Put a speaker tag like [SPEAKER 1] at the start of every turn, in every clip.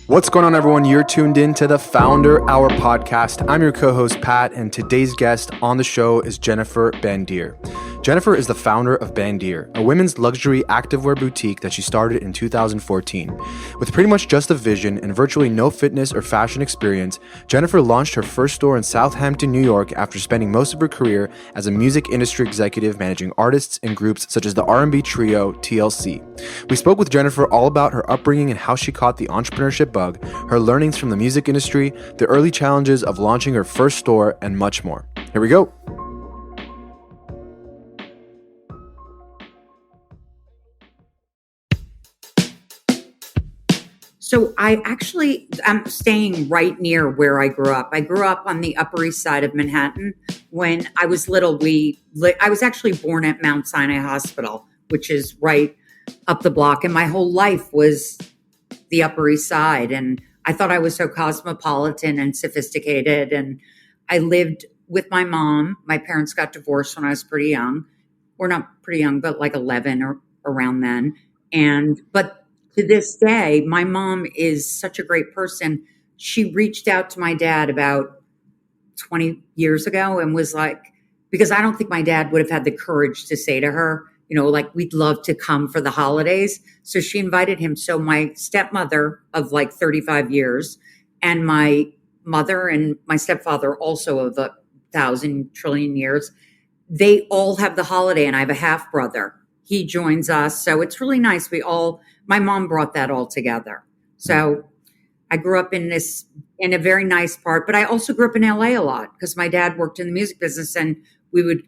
[SPEAKER 1] What's going on, everyone? You're tuned in to the Founder Hour podcast. I'm your co-host, Pat, and today's guest on the show is Jennifer Bandier. Jennifer is the founder of Bandier, a women's luxury activewear boutique that she started in 2014. With pretty much just a vision and virtually no fitness or fashion experience, Jennifer launched her first store in Southampton, New York after spending most of her career as a music industry executive managing artists and groups such as the R&B trio TLC. We spoke with Jennifer all about her upbringing and how she caught the entrepreneurship bug, her learnings from the music industry, the early challenges of launching her first store, and much more. Here we go.
[SPEAKER 2] So I'm staying right near where I grew up. I grew up on the Upper East Side of Manhattan. When I was little, I was actually born at Mount Sinai Hospital, which is right up the block. And my whole life was the Upper East Side. And I thought I was so cosmopolitan and sophisticated. And I lived with my mom. My parents got divorced when I was pretty young, or not pretty young, but like 11 or around then. But to this day, my mom is such a great person. She reached out to my dad about 20 years ago and was like, because I don't think my dad would have had the courage to say to her, like, we'd love to come for the holidays. So she invited him. So my stepmother of like 35 years and my mother and my stepfather also of 1,000 trillion years, they all have the holiday. And I have a half brother. He joins us. So it's really nice. My mom brought that all together. So I grew up in a very nice part, but I also grew up in LA a lot because my dad worked in the music business and we would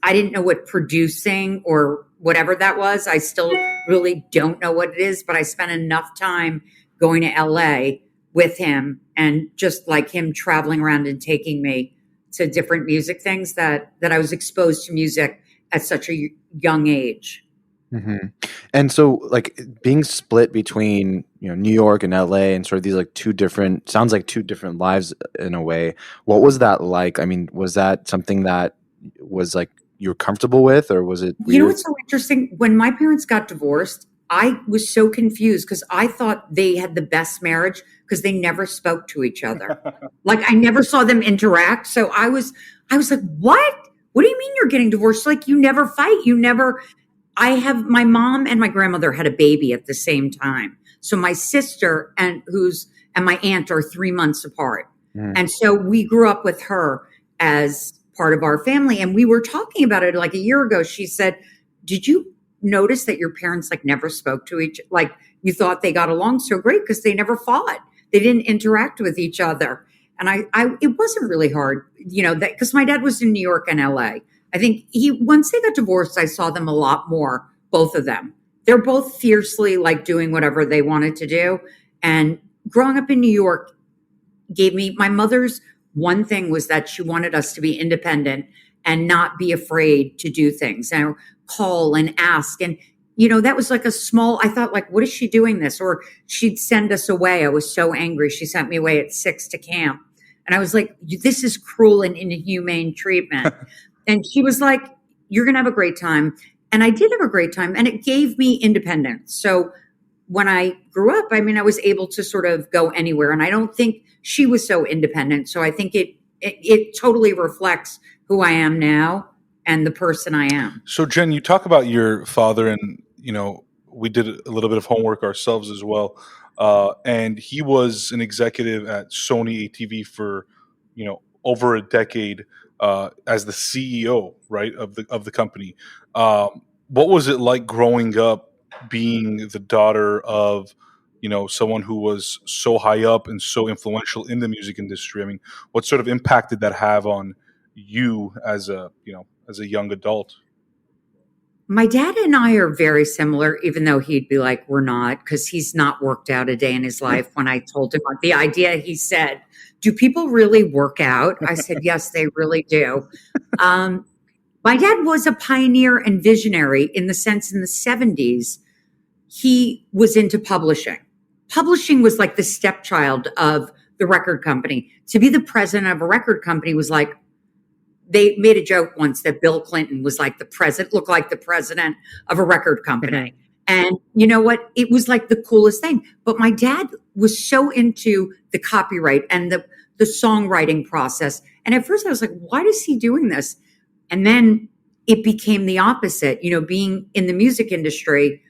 [SPEAKER 2] I didn't know what producing or whatever that was. I still really don't know what it is, but I spent enough time going to LA with him and just like him traveling around and taking me to different music things that I was exposed to music at such a young age.
[SPEAKER 1] Mm-hmm. And so like being split between, New York and LA and sort of these sounds like two different lives in a way. What was that like? I mean, was that something that was like you were comfortable with, or was it weird?
[SPEAKER 2] You know what's so interesting? When my parents got divorced, I was so confused because I thought they had the best marriage because they never spoke to each other. Like I never saw them interact. So I was like, what? What do you mean you're getting divorced? Like you never fight. My mom and my grandmother had a baby at the same time. So my sister and my aunt are 3 months apart. Mm. And so we grew up with her as part of our family. And we were talking about it like a year ago. She said, did you notice that your parents never spoke to like you thought they got along so great because they never fought. They didn't interact with each other. And it wasn't really hard, because my dad was in New York and LA. I think once they got divorced, I saw them a lot more, both of them. They're both fiercely doing whatever they wanted to do. And growing up in New York gave me, my mother's one thing was that she wanted us to be independent and not be afraid to do things and call and ask. And, that was I thought what is she doing this? Or she'd send us away. I was so angry. She sent me away at 6 to camp. And I was like, this is cruel and inhumane treatment. And she was like, you're going to have a great time. And I did have a great time. And it gave me independence. So when I grew up, I was able to sort of go anywhere. And I don't think she was so independent. So I think it totally reflects who I am now and the person I am.
[SPEAKER 3] So Jen, you talk about your father and, we did a little bit of homework ourselves as well. And he was an executive at Sony ATV for, over a decade. As the CEO, right, of the company. What was it like growing up being the daughter of, someone who was so high up and so influential in the music industry? I mean, what sort of impact did that have on you as a young adult?
[SPEAKER 2] My dad and I are very similar, even though he'd be like, we're not, because he's not worked out a day in his life. When I told him the idea, he said, do people really work out? I said, yes, they really do. My dad was a pioneer and visionary in the sense in the 70s, he was into publishing. Publishing was like the stepchild of the record company. To be the president of a record company was like, they made a joke once that Bill Clinton was like looked like the president of a record company. And you know what? It was like the coolest thing. But my dad was so into the copyright and the songwriting process. And at first I was like, why is he doing this? And then it became the opposite. Being in the music industry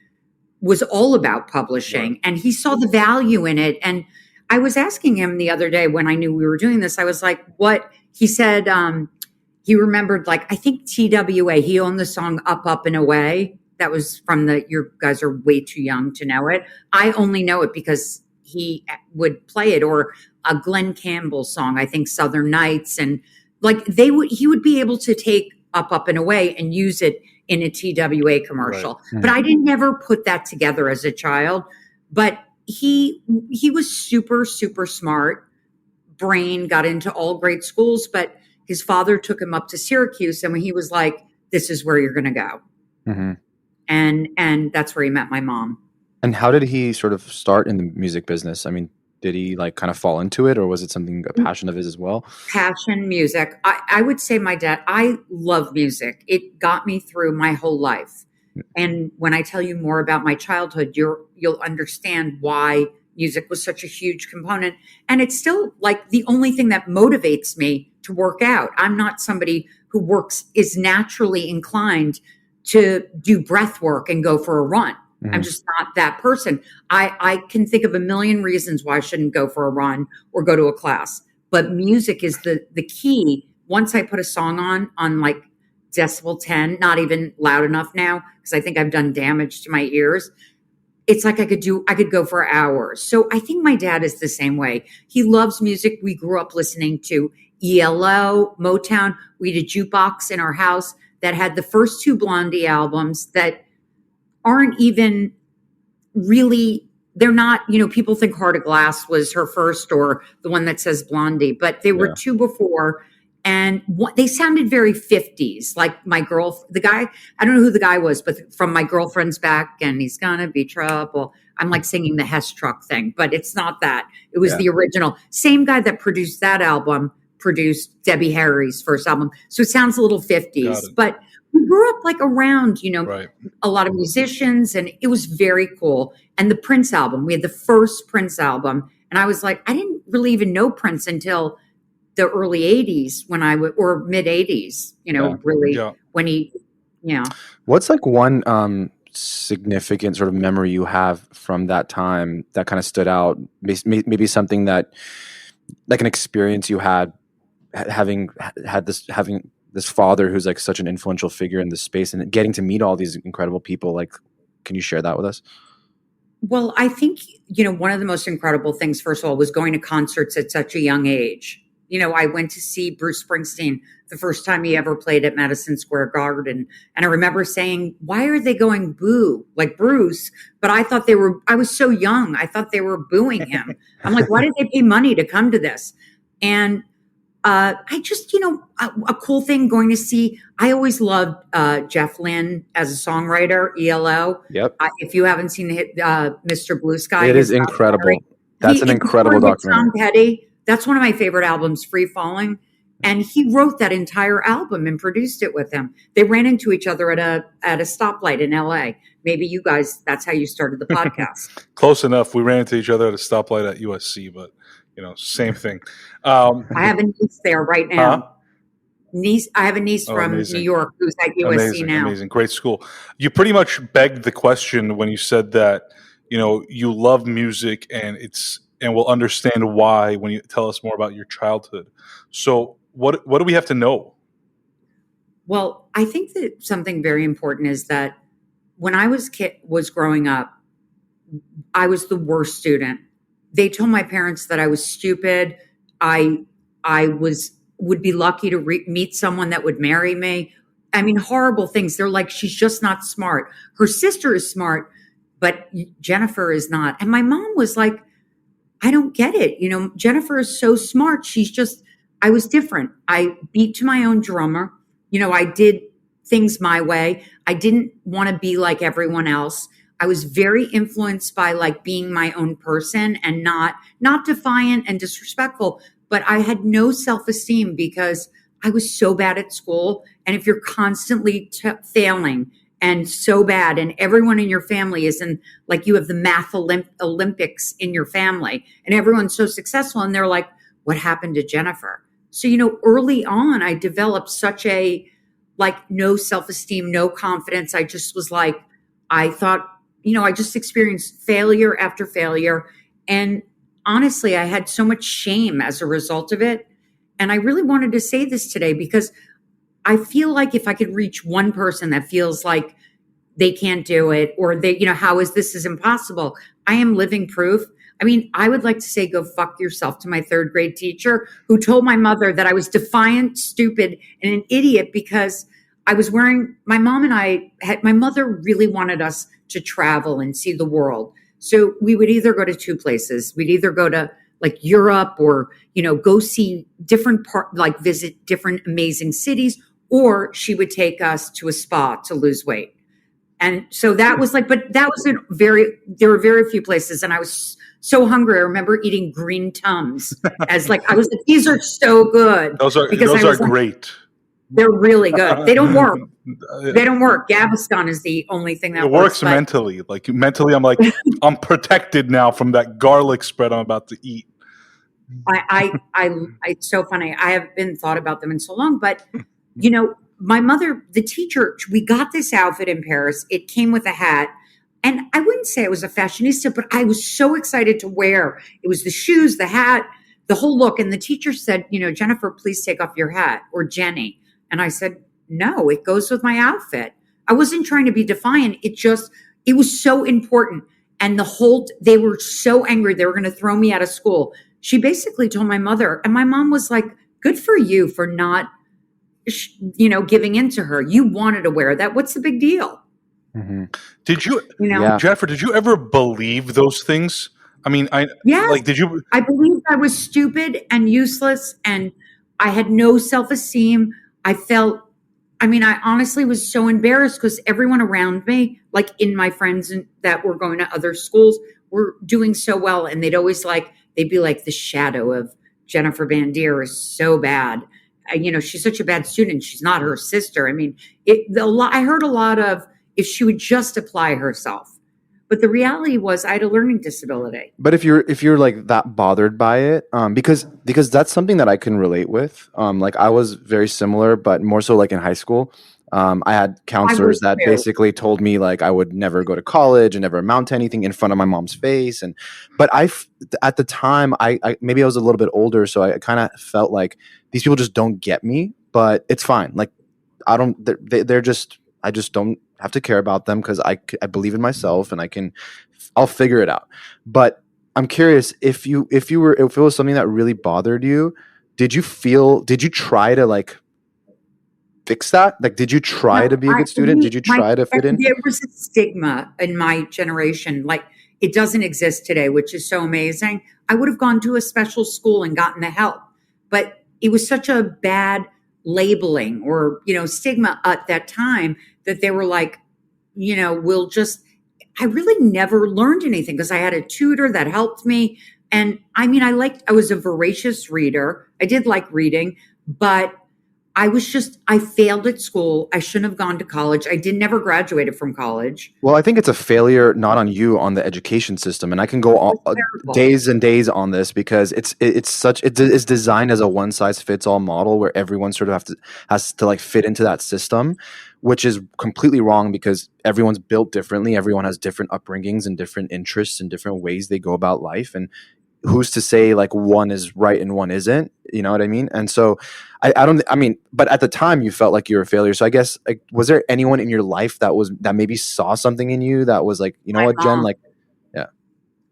[SPEAKER 2] was all about publishing,
[SPEAKER 3] Right.
[SPEAKER 2] and he saw the value in it. And I was asking him the other day when I knew we were doing this, I was like, what? He said, he remembered, like, I think TWA, he owned the song Up, Up and Away. That was from you guys are way too young to know it. I only know it because he would play it, or a Glenn Campbell song, I think Southern Nights. And like he would be able to take Up, Up and Away and use it in a TWA commercial.
[SPEAKER 3] Right.
[SPEAKER 2] But I didn't never put that together as a child. But he was super, super smart, brain, got into all great schools, but his father took him up to Syracuse, and when he was like, this is where you're going to go.
[SPEAKER 1] Mm-hmm.
[SPEAKER 2] And that's where he met my mom.
[SPEAKER 1] And how did he sort of start in the music business? I mean, did he like kind of fall into it, or was it something, a passion of his as well?
[SPEAKER 2] Passion, music. I would say my dad, I love music. It got me through my whole life. And when I tell you more about my childhood, you'll understand why music was such a huge component. And it's still like the only thing that motivates me to work out. I'm not somebody who is naturally inclined to do breath work and go for a run. Mm-hmm. I'm just not that person. I can think of a million reasons why I shouldn't go for a run or go to a class. But music is the key. Once I put a song on like decibel 10, not even loud enough now, because I think I've done damage to my ears. It's like I could go for hours. So I think my dad is the same way. He loves music. We grew up listening to ELO, Motown. We had a jukebox in our house that had the first two Blondie albums that aren't even really, they're not, people think Heart of Glass was her first, or the one that says Blondie, but they were two before. And they sounded very 50s, like the guy, I don't know who the guy was, but from My Girlfriend's Back and He's Gonna Be Trouble. I'm like singing the Hess truck thing, but it's not that. It was the original. Same guy that produced that album produced Debbie Harry's first album. So it sounds a little 50s, but we grew up like around, a lot of musicians, and it was very cool. And the Prince album, we had the first Prince album. And I was like, I didn't really even know Prince until the early 80s or mid 80s, when he,
[SPEAKER 1] What's like one significant sort of memory you have from that time that kind of stood out? Maybe something that, like an experience you had having this father who's like such an influential figure in this space and getting to meet all these incredible people. Like, can you share that with us?
[SPEAKER 2] Well, I think, one of the most incredible things, first of all, was going to concerts at such a young age. I went to see Bruce Springsteen the first time he ever played at Madison Square Garden. And I remember saying, why are they going boo like Bruce? But I thought I was so young. I thought they were booing him. I'm like, why did they pay money to come to this? And I just, a cool thing going to see, I always loved Jeff Lynne as a songwriter, ELO.
[SPEAKER 1] Yep.
[SPEAKER 2] If you haven't seen Mr. Blue Sky.
[SPEAKER 1] It is incredible. That's an incredible documentary.
[SPEAKER 2] Tom Petty. That's one of my favorite albums, Free Falling. And he wrote that entire album and produced it with him. They ran into each other at a stoplight in LA. Maybe you guys, that's how you started the podcast.
[SPEAKER 3] Close enough. We ran into each other at a stoplight at USC, but same thing.
[SPEAKER 2] I have a niece there right now.
[SPEAKER 3] Huh?
[SPEAKER 2] I have a niece from
[SPEAKER 3] amazing.
[SPEAKER 2] New York who's at USC now.
[SPEAKER 3] Amazing. Great school. You pretty much begged the question when you said that, you love music and we'll understand why when you tell us more about your childhood. So what do we have to know?
[SPEAKER 2] Well, I think that something very important is that when I was growing up, I was the worst student. They told my parents that I was stupid. I would be lucky to meet someone that would marry me. I mean, horrible things. They're like, she's just not smart. Her sister is smart, but Jennifer is not. And my mom was like, I don't get it. Jennifer is so smart. I was different. I beat to my own drummer. I did things my way. I didn't want to be like everyone else. I was very influenced by like being my own person and not defiant and disrespectful, but I had no self-esteem because I was so bad at school. And if you're constantly failing and so bad. And everyone in your family is in, like, you have the math Olympics in your family and everyone's so successful. And they're like, what happened to Jennifer? So, early on, I developed such a, like, no self-esteem, no confidence. I just was like, I thought, I just experienced failure after failure. And honestly, I had so much shame as a result of it. And I really wanted to say this today because I feel like if I could reach one person that feels like they can't do it, or they, how is this is impossible? I am living proof. I mean, I would like to say, go fuck yourself to my third grade teacher who told my mother that I was defiant, stupid, and an idiot because I was wearing, my mother really wanted us to travel and see the world. So we would either go to two places. We'd either go to like Europe or, go see visit different amazing cities, or she would take us to a spa to lose weight. And so that was like, but that was there were very few places. And I was so hungry. I remember eating green Tums as like, I was like, these are so good.
[SPEAKER 3] Those are great.
[SPEAKER 2] They're really good. They don't work. They don't work. Gaviscon is the only thing that
[SPEAKER 3] works mentally. Like mentally, I'm like, I'm protected now from that garlic spread I'm about to eat.
[SPEAKER 2] It's so funny. I haven't thought about them in so long, but my mother, the teacher, we got this outfit in Paris. It came with a hat. And I wouldn't say I was a fashionista, but I was so excited to wear. It was the shoes, the hat, the whole look. And the teacher said, Jennifer, please take off your hat, or Jenny. And I said, no, it goes with my outfit. I wasn't trying to be defiant. It was so important. And they were so angry. They were going to throw me out of school. She basically told my mother, and my mom was like, good for you for not, giving in to her. You wanted to wear that. What's the big deal?
[SPEAKER 3] Mm-hmm. Did you, Jennifer, did you ever believe those things? I mean, did you?
[SPEAKER 2] I believed I was stupid and useless, and I had no self-esteem. I honestly was so embarrassed because everyone around me, like in my friends that were going to other schools, were doing so well. And they'd be like, the shadow of Jennifer Bandier is so bad. She's such a bad student. She's not her sister. I mean, I heard a lot of, if she would just apply herself. But the reality was I had a learning disability.
[SPEAKER 1] But if you're like that bothered by it, because that's something that I can relate with. Like I was very similar, but more so like in high school. I had counselors that basically told me like I would never go to college and never amount to anything in front of my mom's face. But at the time, I maybe I was a little bit older, so I kind of felt like these people just don't get me. But it's fine. Like I just don't have to care about them because I believe in myself and I'll figure it out. But I'm curious if it was something that really bothered you, did you try to like fix that? Like, did you try to be a good student? Did you try to fit in?
[SPEAKER 2] There was a stigma in my generation. Like it doesn't exist today, which is so amazing. I would have gone to a special school and gotten the help, but it was such a bad labeling or, stigma at that time that they were like, I really never learned anything because I had a tutor that helped me. And I was a voracious reader. I did like reading, but I failed at school. I shouldn't have gone to college. I never graduated from college.
[SPEAKER 1] Well, I think it's a failure, not on you, on the education system. And I can go days and days on this because it's designed as a one size fits all model where everyone sort of has to like fit into that system, which is completely wrong because everyone's built differently. Everyone has different upbringings and different interests and different ways they go about life. And who's to say like one is right and one isn't, you know what I mean? And so but at the time you felt like you were a failure. So I guess like, was there anyone in your life that maybe saw something in you that was like, Jen, like, yeah.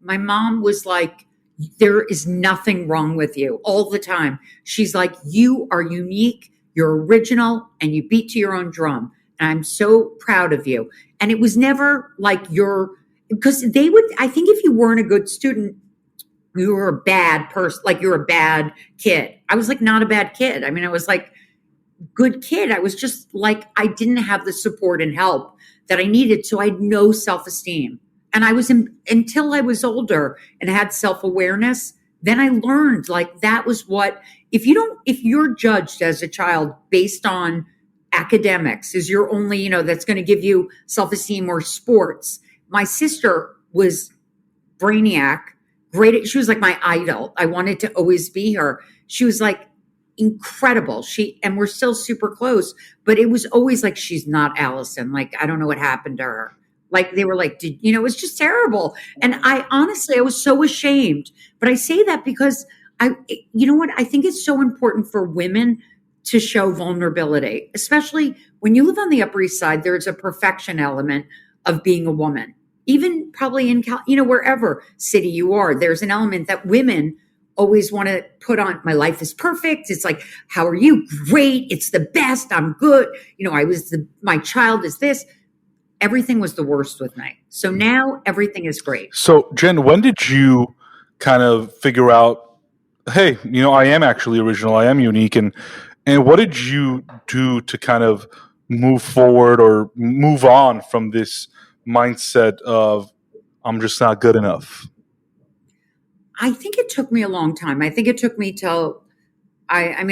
[SPEAKER 2] My mom was like, there is nothing wrong with you all the time. She's like, you are unique, you're original, and you beat to your own drum. And I'm so proud of you. And it was never like because I think if you weren't a good student, you were a bad person, like you're a bad kid. I was like not a bad kid. I mean, I was like good kid. I was just like, I didn't have the support and help that I needed. So I had no self-esteem. And until I was older and had self-awareness, then I learned like that was what, if you're judged as a child based on academics is your only, that's going to give you self-esteem, or sports. My sister was brainiac, great. She was like my idol. I wanted to always be her. She was like incredible. And we're still super close, but it was always like, she's not Allison. Like, I don't know what happened to her. Like, they were like, it was just terrible. And I was so ashamed, but I say that because you know what? I think it's so important for women to show vulnerability, especially when you live on the Upper East Side. There's a perfection element of being a woman, even probably in, wherever city you are, there's an element that women always want to put on. My life is perfect. It's like, how are you? Great. It's the best. I'm good. My child is this. Everything was the worst with me. So now everything is great.
[SPEAKER 3] So Jen, when did you kind of figure out, hey, I am actually original, I am unique, and what did you do to kind of move forward or move on from this mindset of, I'm just not good enough?
[SPEAKER 2] I think it took me a long time. I think it took me till I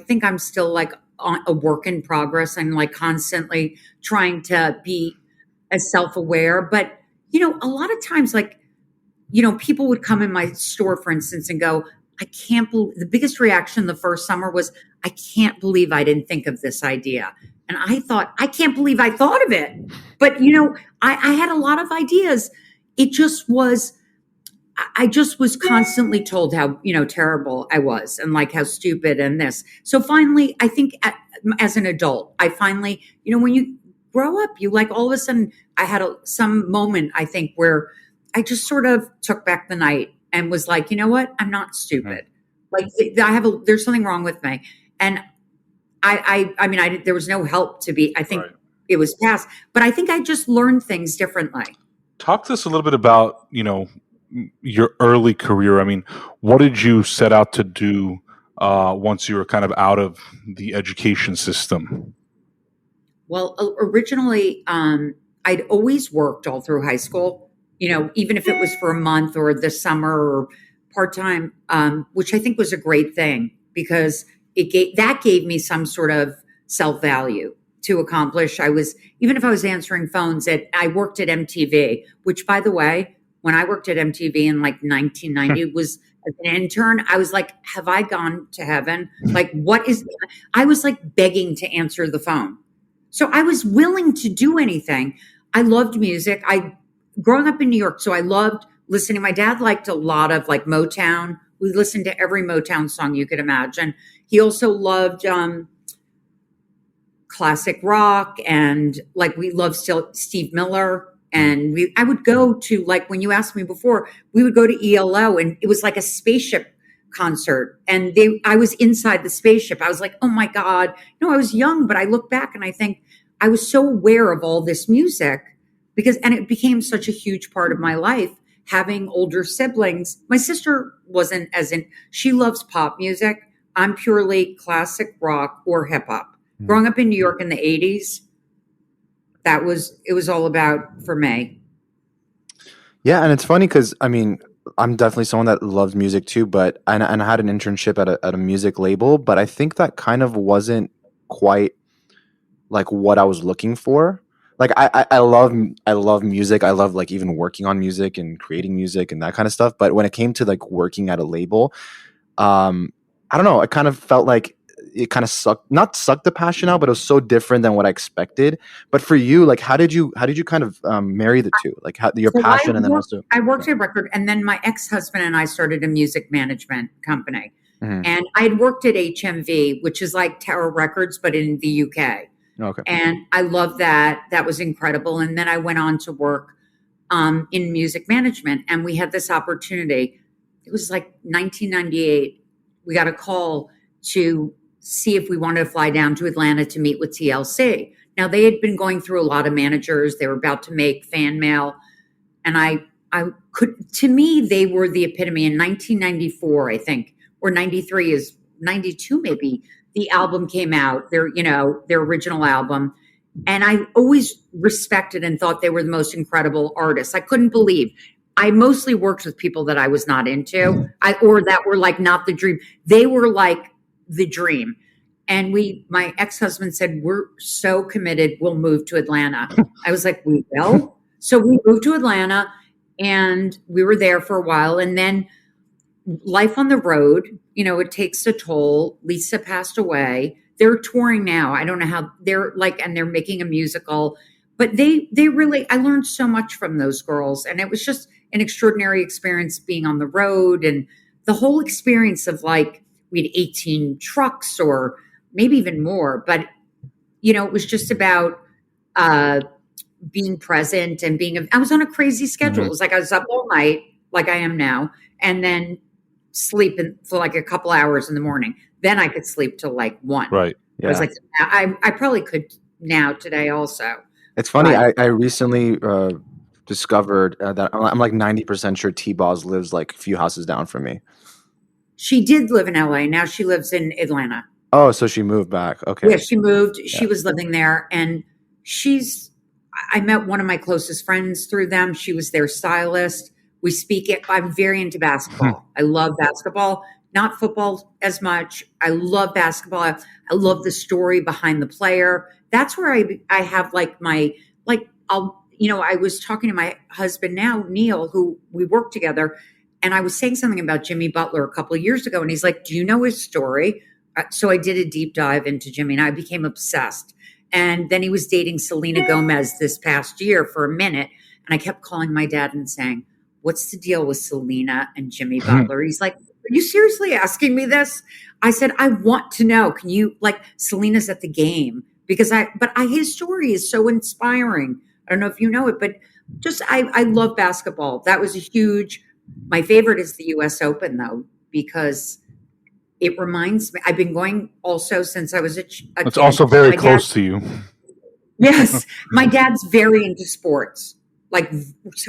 [SPEAKER 2] think I'm still like a work in progress. I'm like constantly trying to be as self-aware, but a lot of times, like, people would come in my store, for instance, and go, I can't believe, the biggest reaction the first summer was, I can't believe I didn't think of this idea. And I thought, I can't believe I thought of it. But, I had a lot of ideas. It just was, I just was constantly told how, terrible I was, and like how stupid and this. So finally, I think as an adult, I finally, when you grow up, you like, all of a sudden I had some moment, I think, where I just sort of took back the night and was like, you know what? I'm not stupid. Mm-hmm. Like, there's something wrong with me. And there was no help to be, I think It was past, but I think I just learned things differently.
[SPEAKER 3] Talk to us a little bit about, your early career. I mean, what did you set out to do once you were kind of out of the education system?
[SPEAKER 2] Well, originally, I'd always worked all through high school, even if it was for a month or the summer or part-time, which I think was a great thing, because that gave me some sort of self-value to accomplish. Even if I was answering phones I worked at MTV, which, by the way, when I worked at MTV in like 1990 was as an intern, I was like, have I gone to heaven? Like, I was like begging to answer the phone. So I was willing to do anything. I loved music. Growing up in New York, so I loved listening. My dad liked a lot of like Motown. We listened to every Motown song you could imagine. He also loved classic rock, and like we loved Steve Miller. And I would go to, like, when you asked me before, we would go to ELO, and it was like a spaceship concert. And I was inside the spaceship. I was like, oh my God. I was young, but I look back and I think I was so aware of all this music and it became such a huge part of my life, having older siblings. My sister wasn't she loves pop music. I'm purely classic rock or hip hop. Mm-hmm. Growing up in New York in the 80s, it was all about for me.
[SPEAKER 1] Yeah. And it's funny because, I'm definitely someone that loves music too, but I had an internship at a music label, but I think that kind of wasn't quite like what I was looking for. Like I love music. I love like even working on music and creating music and that kind of stuff. But when it came to like working at a label, I don't know. I kind of felt like it kind of not sucked the passion out, but it was so different than what I expected. But for you, like, how did you kind of marry the two? Like your passion and then also.
[SPEAKER 2] I worked at a record, and then my ex-husband and I started a music management company. Mm-hmm. And I had worked at HMV, which is like Tower Records, but in the UK.
[SPEAKER 1] Okay.
[SPEAKER 2] And I loved that. That was incredible. And then I went on to work in music management, and we had this opportunity. It was like 1998. We got a call to see if we wanted to fly down to Atlanta to meet with TLC. Now, they had been going through a lot of managers. They were about to make fan mail. And to me, they were the epitome. In 1994, I think, or 93 is 92 maybe, the album came out, their original album. And I always respected and thought they were the most incredible artists. I couldn't believe. I mostly worked with people that I was not into, or that were like not the dream. They were like the dream. And my ex-husband said, we're so committed, we'll move to Atlanta. I was like, we will? So we moved to Atlanta and we were there for a while. And then life on the road, it takes a toll. Lisa passed away. They're touring now. I don't know how they're like, and they're making a musical, but they really, I learned so much from those girls. And it was just an extraordinary experience being on the road, and the whole experience of like, we had 18 trucks or maybe even more, but it was just about, being present and I was on a crazy schedule. It was like I was up all night, like I am now, and then sleep for like a couple hours in the morning. Then I could sleep till like 1.
[SPEAKER 3] Right.
[SPEAKER 1] Yeah.
[SPEAKER 2] I was like, I probably could now today also.
[SPEAKER 1] It's funny. I recently discovered that I'm like 90% sure T-Boz lives like a few houses down from me.
[SPEAKER 2] She did live in LA. Now she lives in Atlanta.
[SPEAKER 1] Oh, so she moved back. Okay.
[SPEAKER 2] Yeah, she moved. Yeah. She was living there, and I met one of my closest friends through them. She was their stylist. We speak it. I'm very into basketball. I love basketball, not football as much. I love basketball. I love the story behind the player. That's where I have like I was talking to my husband now, Neil, who we work together. And I was saying something about Jimmy Butler a couple of years ago. And he's like, do you know his story? So I did a deep dive into Jimmy and I became obsessed. And then he was dating Selena Gomez this past year for a minute. And I kept calling my dad and saying, what's the deal with Selena and Jimmy Butler? He's like, are you seriously asking me this? I said, I want to know. Can you, like, Selena's at the game because his story is so inspiring. I don't know if you know it, but just, I love basketball. That was my favorite is the US Open though, because it reminds me, I've been going also since I was a kid.
[SPEAKER 3] It's also very close to you.
[SPEAKER 2] Yes. My dad's very into sports, like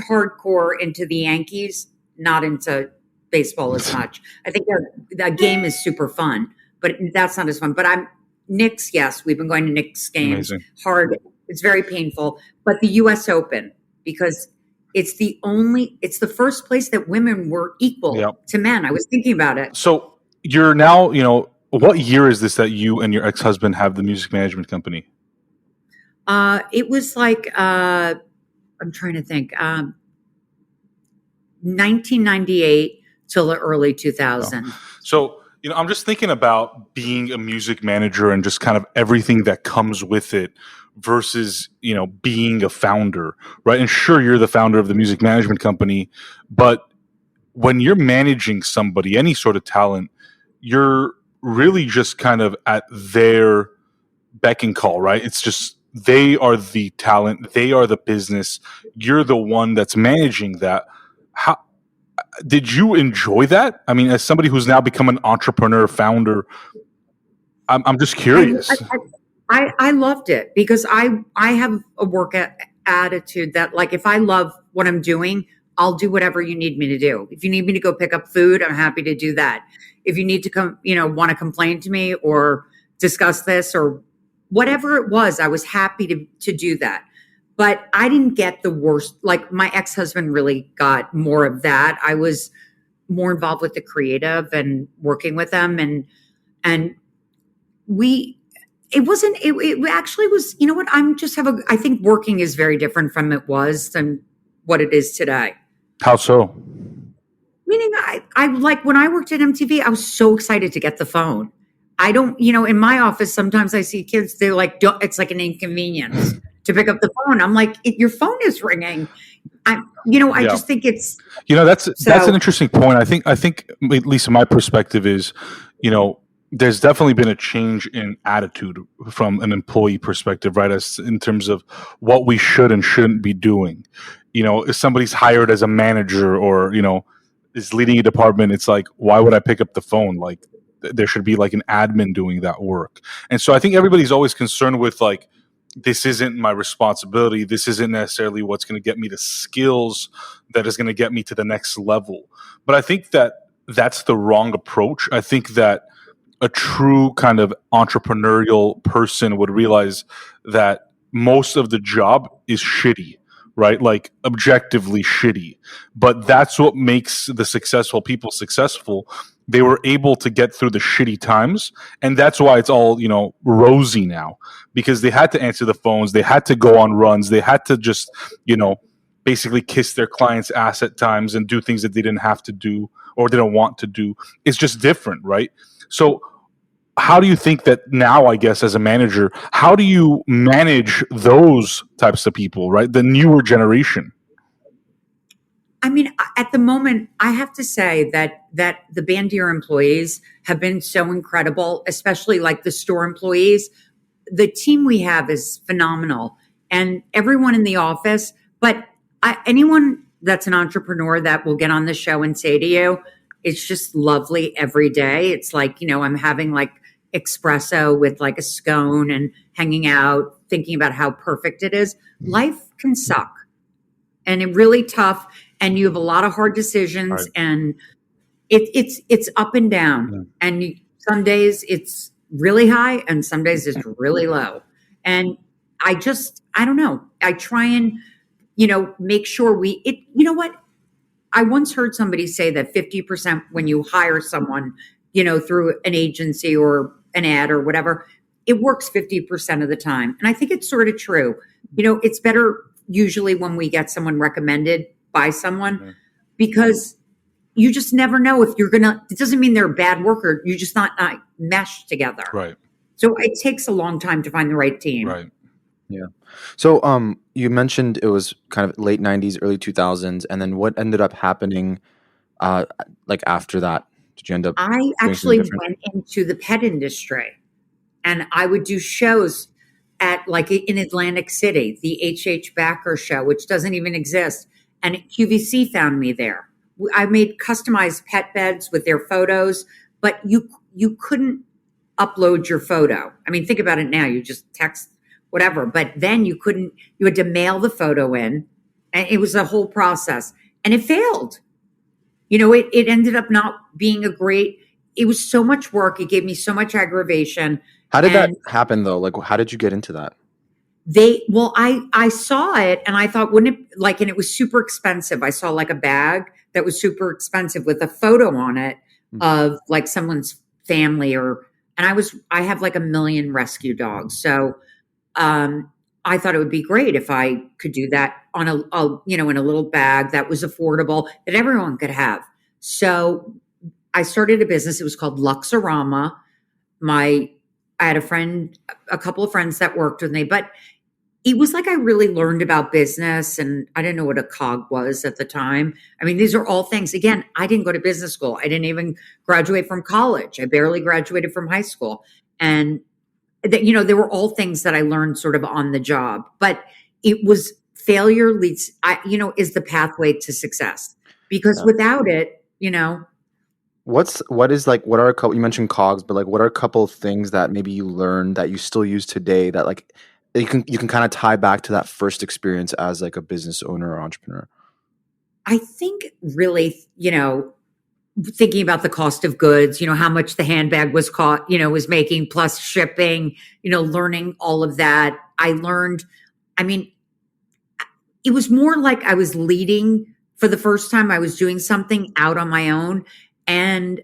[SPEAKER 2] hardcore into the Yankees, not into baseball as much. I think the game is super fun, but that's not as fun. But Knicks, yes, we've been going to Knicks games. Amazing. Hard. It's very painful. But the US Open, because it's the first place that women were equal to men. I was thinking about it.
[SPEAKER 3] So you're now, what year is this that you and your ex-husband have the music management company?
[SPEAKER 2] It was like, I'm trying to think, 1998 till the early 2000s.
[SPEAKER 3] Oh. So, I'm just thinking about being a music manager and just kind of everything that comes with it versus, being a founder, right? And sure, you're the founder of the music management company, but when you're managing somebody, any sort of talent, you're really just kind of at their beck and call, right? It's just they are the talent, they are the business, you're the one that's managing that. How did you enjoy that? I mean, as somebody who's now become an entrepreneur, founder, I'm just curious.
[SPEAKER 2] I loved it because I have a work attitude that, like, if I love what I'm doing, I'll do whatever you need me to do. If you need me to go pick up food, I'm happy to do that. If you need to come, want to complain to me or discuss this or whatever it was, I was happy to do that. But I didn't get the worst. Like, my ex-husband really got more of that. I was more involved with the creative and working with them. And it actually was, you know what? I think working is very different from it was than what it is today.
[SPEAKER 3] How so?
[SPEAKER 2] Meaning I like when I worked at MTV, I was so excited to get the phone. I don't, in my office, sometimes I see kids, they're like, it's like an inconvenience to pick up the phone. I'm like, your phone is ringing. I just think it's,
[SPEAKER 3] that's an interesting point. I think at least my perspective is, there's definitely been a change in attitude from an employee perspective, right? As in terms of what we should and shouldn't be doing. If somebody's hired as a manager or, is leading a department, it's like, why would I pick up the phone? Like, there should be like an admin doing that work. And so I think everybody's always concerned with like, this isn't my responsibility. This isn't necessarily what's going to get me the skills that is going to get me to the next level. But I think that that's the wrong approach. I think that a true kind of entrepreneurial person would realize that most of the job is shitty, right? Like, objectively shitty. But that's what makes the successful people successful, they were able to get through the shitty times, and that's why it's all, rosy now, because they had to answer the phones, they had to go on runs, they had to just, basically kiss their clients' ass at times and do things that they didn't have to do or didn't want to do. It's just different, right? So how do you think that now, I guess, as a manager, how do you manage those types of people, right? The newer generation?
[SPEAKER 2] I mean, at the moment, I have to say that the Bandier employees have been so incredible, especially like the store employees. The team we have is phenomenal, and everyone in the office. But anyone that's an entrepreneur that will get on the show and say to you, it's just lovely every day. It's like, I'm having like espresso with like a scone and hanging out, thinking about how perfect it is. Life can suck, and it's really tough. And you have a lot of hard decisions, right. And it's up and down. Yeah. And some days it's really high, and some days it's really low. And I don't know. I try and, make sure you know what? I once heard somebody say that 50% when you hire someone, through an agency or an ad or whatever, it works 50% of the time. And I think it's sort of true. It's better usually when we get someone recommended by someone, because you just never know if you're it doesn't mean they're a bad worker. You just not meshed together.
[SPEAKER 3] Right.
[SPEAKER 2] So it takes a long time to find the right team.
[SPEAKER 3] Right.
[SPEAKER 1] Yeah. So you mentioned it was kind of late 90s, early 2000s. And then what ended up happening like after that? Did you end up?
[SPEAKER 2] I actually went into the pet industry, and I would do shows at like in Atlantic City, the H.H. Backer show, which doesn't even exist. And QVC found me there. I made customized pet beds with their photos, but you couldn't upload your photo. I mean, think about it now. You just text whatever. But then you had to mail the photo in. And it was a whole process. And it failed. It ended up not being it was so much work. It gave me so much aggravation.
[SPEAKER 1] How did that happen though? Like, how did you get into that?
[SPEAKER 2] I saw it and I thought, wouldn't it and it was super expensive. I saw like a bag that was super expensive with a photo on it of like someone's family and I have like 1 million rescue dogs. So, I thought it would be great if I could do that on in a little bag that was affordable that everyone could have. So I started a business. It was called Luxorama. I had a couple of friends that worked with me, but it was like I really learned about business, and I didn't know what a cog was at the time. I mean, these are all things. Again, I didn't go to business school. I didn't even graduate from college. I barely graduated from high school. And there were all things that I learned sort of on the job, but it was failure is the pathway to success, because without it,
[SPEAKER 1] what are a couple, you mentioned cogs, but like, what are a couple of things that maybe you learned that you still use today that like you can kind of tie back to that first experience as like a business owner or entrepreneur?
[SPEAKER 2] I think really, thinking about the cost of goods, how much the handbag was making plus shipping, learning all of that. It was more like I was leading for the first time. I was doing something out on my own. And,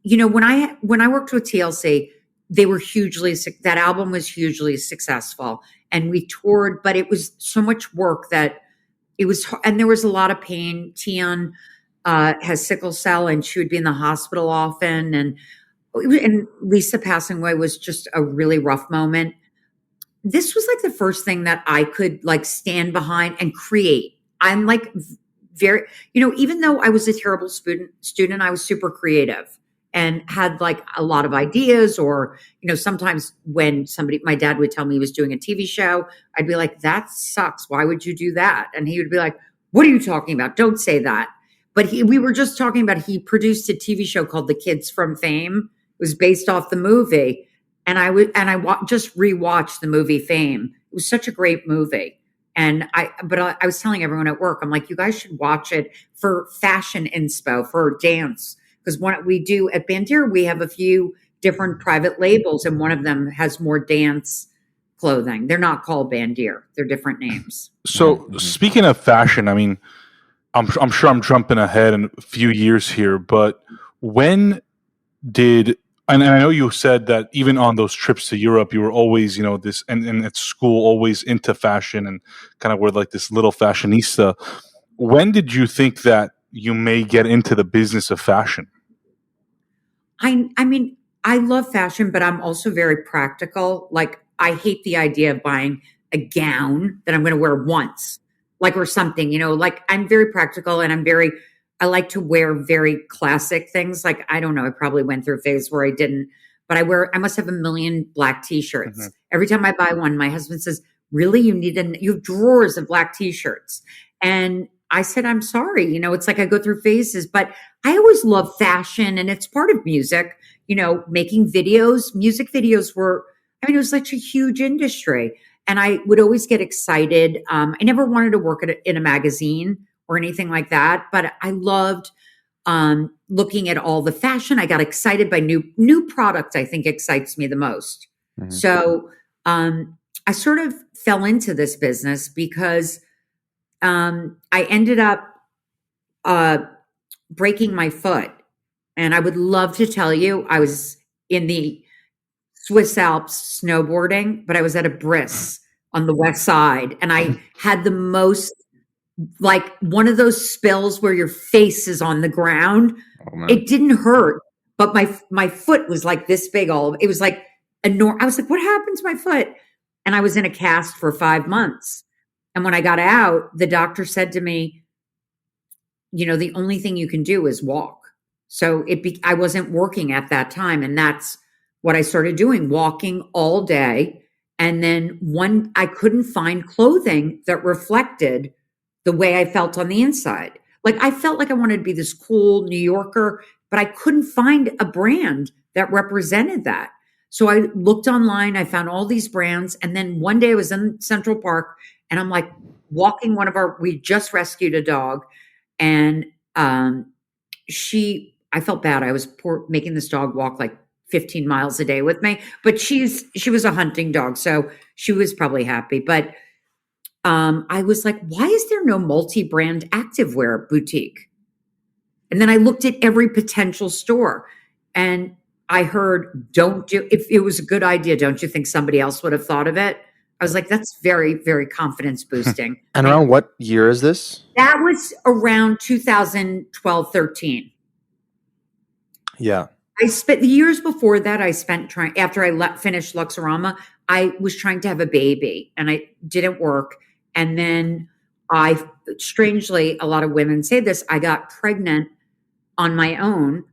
[SPEAKER 2] when I worked with TLC, that album was hugely successful, and we toured, but it was so much work that and there was a lot of pain. Tion has sickle cell, and she would be in the hospital often. And Lisa passing away was just a really rough moment. This was like the first thing that I could like stand behind and create. I'm like very, even though I was a terrible student, I was super creative and had like a lot of ideas, or, sometimes when my dad would tell me he was doing a TV show, I'd be like, that sucks. Why would you do that? And he would be like, what are you talking about? Don't say that. But we were just talking about, he produced a TV show called The Kids from Fame. It was based off the movie. And I just rewatched the movie Fame. It was such a great movie. And I was telling everyone at work, I'm like, you guys should watch it for fashion inspo, for dance. Because what we do at Bandier, we have a few different private labels, and one of them has more dance clothing. They're not called Bandier. They're different names.
[SPEAKER 3] So speaking of fashion, I mean, I'm sure I'm jumping ahead in a few years here, but when and I know you said that even on those trips to Europe, you were always, this, and at school, always into fashion and kind of were like this little fashionista. When did you think that you may get into the business of fashion?
[SPEAKER 2] I mean, I love fashion, but I'm also very practical. Like, I hate the idea of buying a gown that I'm going to wear once, like, or something, like, I'm very practical, and I like to wear very classic things. Like, I don't know, I probably went through a phase where I didn't, but I must have a million black t-shirts.
[SPEAKER 3] Mm-hmm.
[SPEAKER 2] Every time I buy one, my husband says, really? You have drawers of black t-shirts. And I said, I'm sorry. It's like I go through phases, but I always love fashion, and it's part of music, making videos. Music videos it was such a huge industry. And I would always get excited. I never wanted to work in a magazine or anything like that, but I loved looking at all the fashion. I got excited by new product. I think excites me the most. Mm-hmm. So I sort of fell into this business because I ended up breaking my foot. And I would love to tell you, I was in the Swiss Alps snowboarding, but I was at a bris on the west side. And I had the most, like, one of those spills where your face is on the ground. Oh, it didn't hurt, but my foot was like this big. It was like I was like, what happened to my foot? And I was in a cast for 5 months. And when I got out, the doctor said to me, the only thing you can do is walk. So I wasn't working at that time. And that's what I started doing, walking all day. And then I couldn't find clothing that reflected the way I felt on the inside. Like, I felt like I wanted to be this cool New Yorker, but I couldn't find a brand that represented that. So I looked online, I found all these brands. And then one day I was in Central Park, and I'm like walking we just rescued a dog, and I felt bad. I was making this dog walk like 15 miles a day with me, but she was a hunting dog, so she was probably happy. But I was like, why is there no multi-brand activewear boutique? And then I looked at every potential store, and I heard, if it was a good idea, don't you think somebody else would have thought of it? I was like, that's very, very confidence boosting.
[SPEAKER 1] And around what year is this?
[SPEAKER 2] That was around 2012, 13.
[SPEAKER 1] Yeah.
[SPEAKER 2] I spent the years before that. After I finished Luxorama, I was trying to have a baby, and I didn't work. And then strangely, a lot of women say this, I got pregnant on my own,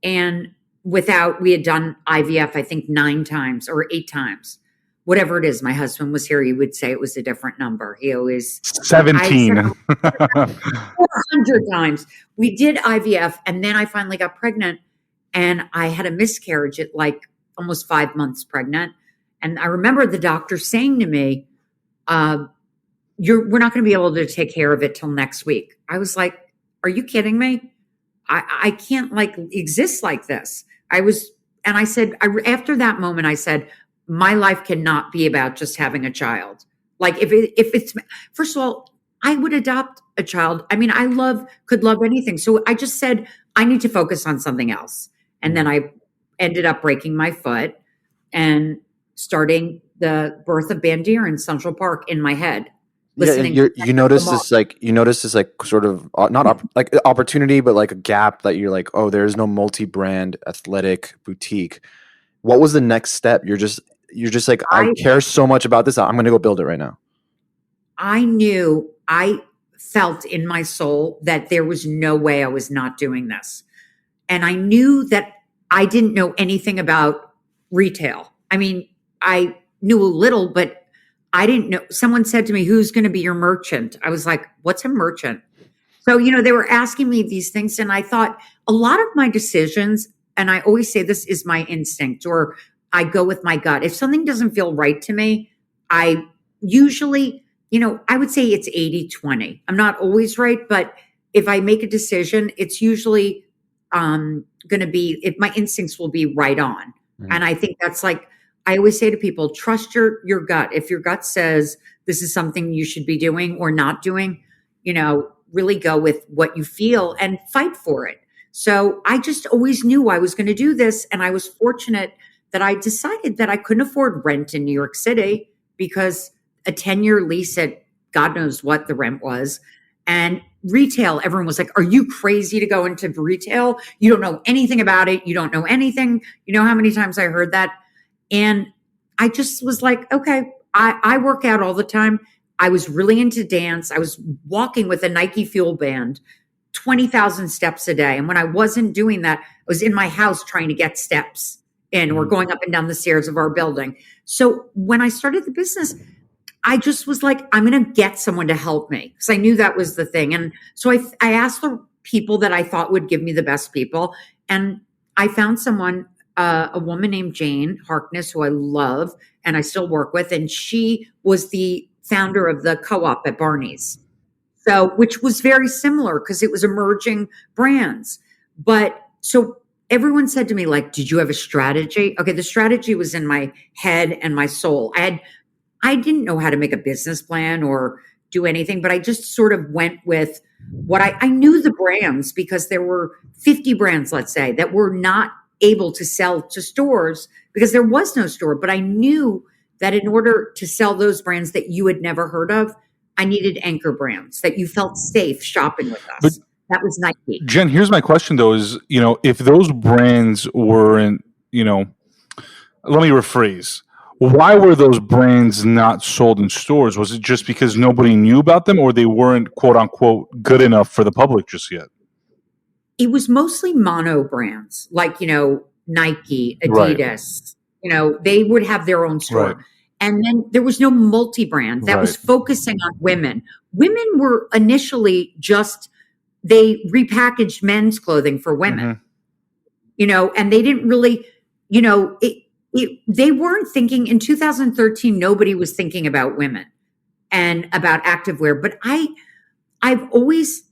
[SPEAKER 2] and we had done IVF, I think 9 times or 8 times, whatever it is. My husband was here. He would say it was a different number. He always
[SPEAKER 3] 17,
[SPEAKER 2] 400 times. We did IVF, and then I finally got pregnant, and I had a miscarriage at like almost 5 months pregnant. And I remember the doctor saying to me, we're not going to be able to take care of it till next week. I was like, are you kidding me? I can't exist like this. I said, after that moment, I said, my life cannot be about just having a child. Like, if it's, first of all, I would adopt a child. I mean, could love anything. So I just said, I need to focus on something else. And then I ended up breaking my foot and starting the birth of Bandier in Central Park in my head.
[SPEAKER 1] You notice this sort of not like opportunity, but like a gap that you're like, oh, there's no multi-brand athletic boutique. What was the next step? You're just like, I care so much about this. I'm going to go build it right now.
[SPEAKER 2] I felt in my soul that there was no way I was not doing this. And I knew that I didn't know anything about retail. I mean, I knew a little, but I didn't know. Someone said to me, who's going to be your merchant? I was like, what's a merchant? So, they were asking me these things, and I thought a lot of my decisions, and I always say this is my instinct, or I go with my gut. If something doesn't feel right to me, I usually, I would say it's 80-20. I'm not always right, but if I make a decision, it's usually going to be, if my instincts will be right on. Mm-hmm. And I think that's like, I always say to people, trust your gut. If your gut says this is something you should be doing or not doing, really go with what you feel and fight for it. So I just always knew I was going to do this. And I was fortunate that I decided that I couldn't afford rent in New York City because a 10-year lease at God knows what the rent was. And retail, everyone was like, are you crazy to go into retail? You don't know anything about it. You don't know anything. You know how many times I heard that? And I just was like, okay, I work out all the time. I was really into dance. I was walking with a Nike Fuel Band, 20,000 steps a day. And when I wasn't doing that, I was in my house trying to get steps in or going up and down the stairs of our building. So when I started the business, I just was like, I'm going to get someone to help me because I knew that was the thing. And so I asked the people that I thought would give me the best people. And I found someone, a woman named Jane Harkness, who I love and I still work with. And she was the founder of the co-op at Barney's. So, which was very similar because it was emerging brands. But so everyone said to me, like, did you have a strategy? Okay, the strategy was in my head and my soul. I didn't know how to make a business plan or do anything, but I just sort of went with what I knew the brands because there were 50 brands, let's say, that were not able to sell to stores because there was no store. But I knew that in order to sell those brands that you had never heard of, I needed anchor brands that you felt safe shopping with us. But that was Nike.
[SPEAKER 3] Jen, here's my question though is, if those brands weren't, let me rephrase. Why were those brands not sold in stores? Was it just because nobody knew about them or they weren't quote unquote good enough for the public just yet?
[SPEAKER 2] It was mostly mono brands like, Nike, Adidas, they would have their own store.
[SPEAKER 3] Right.
[SPEAKER 2] And then there was no multi-brand that was focusing on women. Women were initially they repackaged men's clothing for women, and they didn't really, they weren't thinking in 2013, nobody was thinking about women and about activewear. But I've always,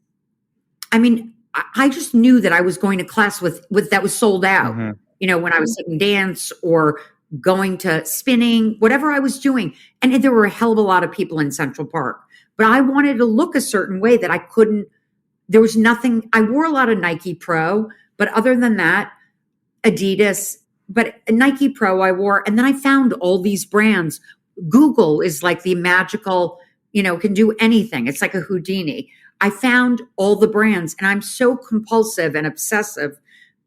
[SPEAKER 2] I just knew that I was going to class with that was sold out, when I was taking dance or going to spinning, whatever I was doing. And there were a hell of a lot of people in Central Park, but I wanted to look a certain way that I couldn't, there was nothing. I wore a lot of Nike Pro, but other than that, Adidas, but Nike Pro I wore. And then I found all these brands. Google is like the magical, can do anything. It's like a Houdini. I found all the brands and I'm so compulsive and obsessive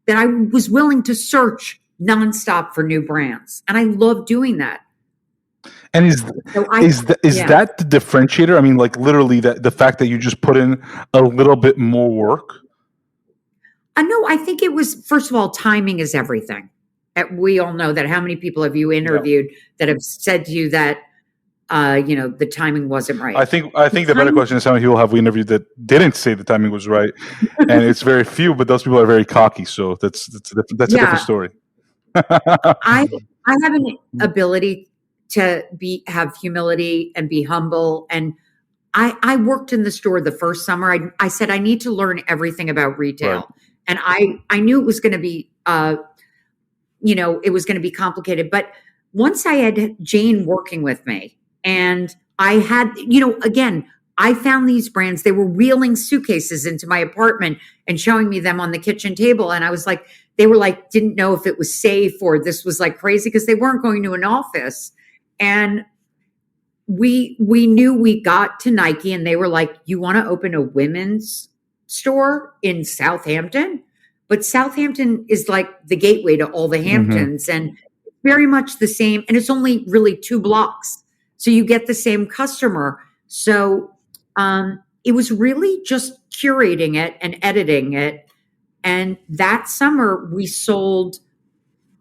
[SPEAKER 2] that I was willing to search nonstop for new brands. And I love doing that.
[SPEAKER 3] And is that the differentiator? I mean, like literally the fact that you just put in a little bit more work?
[SPEAKER 2] No, I think it was, first of all, timing is everything. We all know that. How many people have you interviewed that have said to you that, the timing wasn't right?
[SPEAKER 3] I think the better question is how many people have we interviewed that didn't say the timing was right? And it's very few, but those people are very cocky. So that's a different story.
[SPEAKER 2] I have an ability to have humility and be humble. And I worked in the store the first summer. I said, I need to learn everything about retail. Right. And I knew it was going to be, it was going to be complicated. But once I had Jane working with me and I had, again, I found these brands, they were wheeling suitcases into my apartment and showing me them on the kitchen table. And I was like, they were like, didn't know if it was safe or this was like crazy because they weren't going to an office. And we knew we got to Nike and they were like, you want to open a women's store in Southampton? But Southampton is like the gateway to all the Hamptons and very much the same. And it's only really 2 blocks. So you get the same customer. So it was really just curating it and editing it. And that summer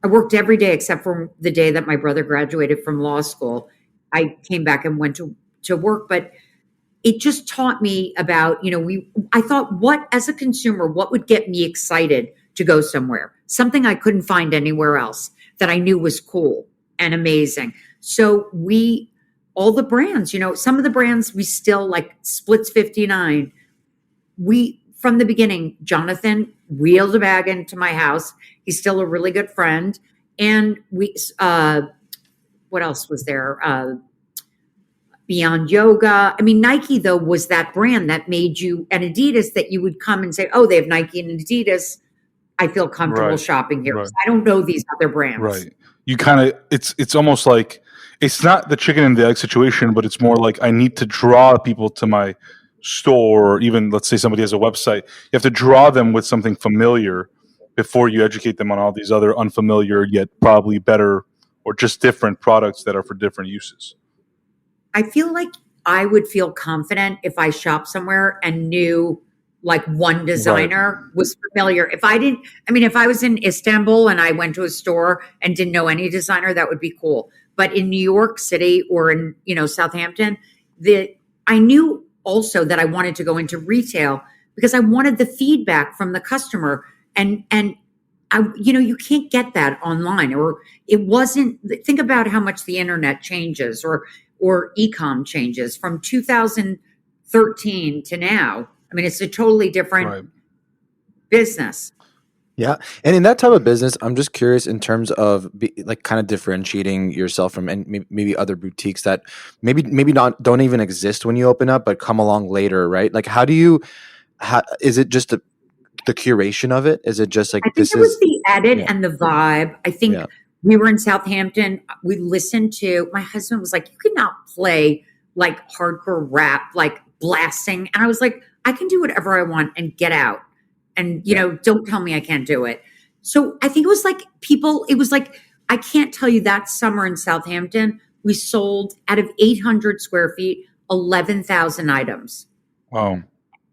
[SPEAKER 2] I worked every day except for the day that my brother graduated from law school. I came back and went to work, but it just taught me about, I thought as a consumer, what would get me excited to go somewhere? Something I couldn't find anywhere else that I knew was cool and amazing. So all the brands, some of the brands we still like Splits 59. From the beginning, Jonathan wheeled a bag into my house. He's still a really good friend. And what else was there? Beyond Yoga. Nike, though, was that brand that made you, and Adidas, that you would come and say, oh, they have Nike and Adidas. I feel comfortable
[SPEAKER 3] Right.
[SPEAKER 2] shopping here.
[SPEAKER 3] Right.
[SPEAKER 2] I don't know these other brands.
[SPEAKER 3] Right. You kind of it's almost like it's not the chicken and the egg situation, but it's more like I need to draw people to my store, or even let's say somebody has a website. You have to draw them with something familiar before you educate them on all these other unfamiliar yet probably better or just different products that are for different uses.
[SPEAKER 2] I feel like I would feel confident if I shopped somewhere and knew like one designer was familiar. If I didn't, I mean, if I was in Istanbul and I went to a store and didn't know any designer, that would be cool. But in New York City or in, Southampton, I knew also that I wanted to go into retail because I wanted the feedback from the customer. And you can't get that online, or it wasn't. Think about how much the internet changes or e-com changes from 2013 to now. I mean, it's a totally different business.
[SPEAKER 1] Yeah. And in that type of business, I'm just curious in terms of kind of differentiating yourself from and maybe other boutiques that maybe not don't even exist when you open up, but come along later, right? Like, is it just the curation of it? Is it just like
[SPEAKER 2] I think it was the edit and the vibe. I think we were in Southampton. We listened to, my husband was like, you could not play like hardcore rap, like blasting. And I was like, I can do whatever I want and get out. And, don't tell me I can't do it. So I think it was like I can't tell you that summer in Southampton, we sold out of 800 square feet, 11,000 items.
[SPEAKER 3] Wow.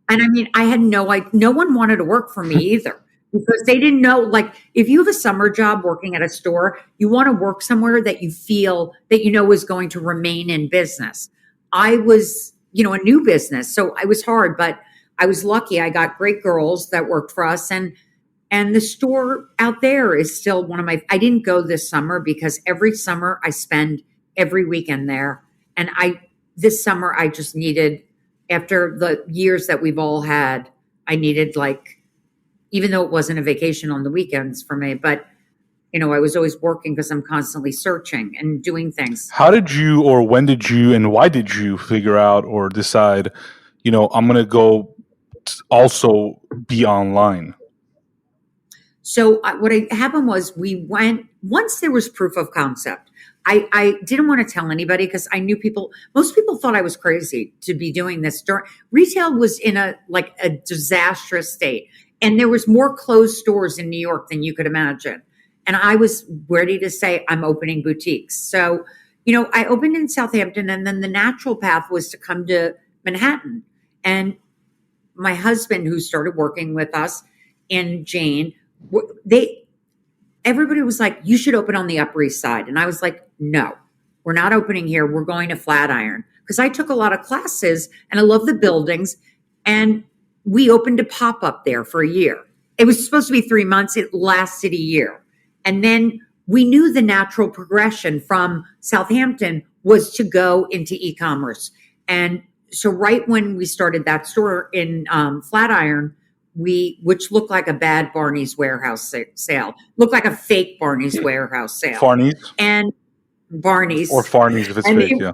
[SPEAKER 2] And I mean, I had no one wanted to work for me either because they didn't know, like, if you have a summer job working at a store, you want to work somewhere that you feel that is going to remain in business. I was, a new business, so it was hard, but I was lucky. I got great girls that worked for us, and the store out there is still one of my. I didn't go this summer because every summer I spend every weekend there, and this summer I just needed, after the years that we've all had, I needed, like, even though it wasn't a vacation on the weekends for me, but I was always working because I'm constantly searching and doing things.
[SPEAKER 3] How did you, or when did you, and why did you figure out or decide, I'm going to go also be online?
[SPEAKER 2] So what happened was we went, once there was proof of concept, I didn't want to tell anybody because I knew most people thought I was crazy to be doing this. Retail was in a disastrous state, and there was more closed stores in New York than you could imagine. And I was ready to say, I'm opening boutiques. So, I opened in Southampton, and then the natural path was to come to Manhattan. And my husband, who started working with us, and Jane, everybody was like, you should open on the Upper East Side. And I was like, no, we're not opening here. We're going to Flatiron. Because I took a lot of classes and I love the buildings. And we opened a pop-up there for a year. It was supposed to be 3 months. It lasted a year. And then we knew the natural progression from Southampton was to go into e-commerce. And so right when we started that store in Flatiron, which looked like a bad Barney's warehouse sale, looked like a fake Barney's warehouse sale.
[SPEAKER 3] Farney's?
[SPEAKER 2] And Barney's.
[SPEAKER 3] Or Farney's if it's fake, yeah.